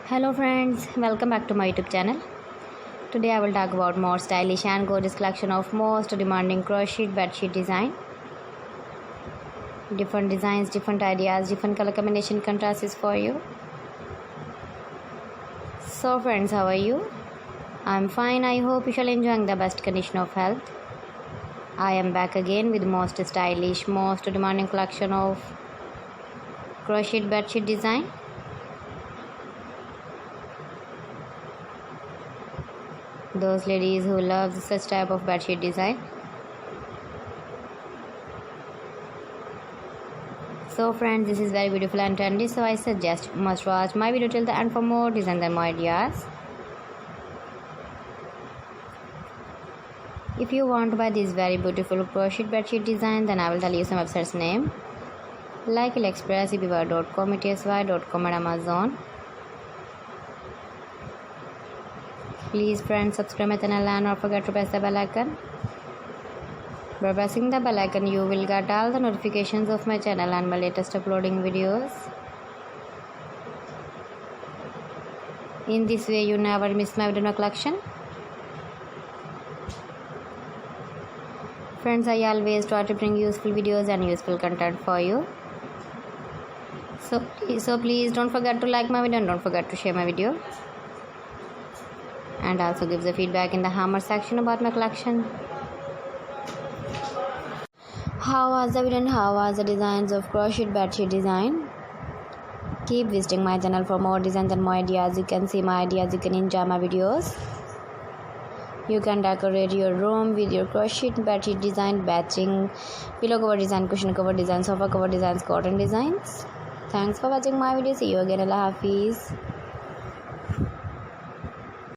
Hello friends, welcome back to my YouTube channel. Today I will talk about more stylish and gorgeous collection of most demanding crochet bedsheet design. Different designs, different ideas, different color combination contrasts for you. So friends, how are you? I'm fine. I hope you shall enjoying the best condition of health. I am back again with most stylish, most demanding collection of crochet bedsheet design. Those ladies who love such type of bedsheet design. So friends, this is very beautiful and trendy, so I suggest you must watch my video till the end for more designs and more ideas. If you want to buy this very beautiful crochet bedsheet design, then I will tell you some websites name like AliExpress, eBay.com, etsy.com and Amazon. Please friends, subscribe my channel and don't forget to press the bell icon. By pressing the bell icon, you will get all the notifications of my channel and my latest uploading videos. In this way, you never miss my video collection. Friends, I always try to bring useful videos and useful content for you. So please don't forget to like my video and don't forget to share my video. And also give the feedback in the hammer section about my collection. How was the video and how was the designs of crochet bedsheet design? Keep visiting my channel for more designs and more ideas. You can see my ideas, you can enjoy my videos. You can decorate your room with your crochet bedsheet design, batching, pillow cover design, cushion cover design, sofa cover designs, cotton designs. Thanks for watching my video. See you again. Allah Hafiz.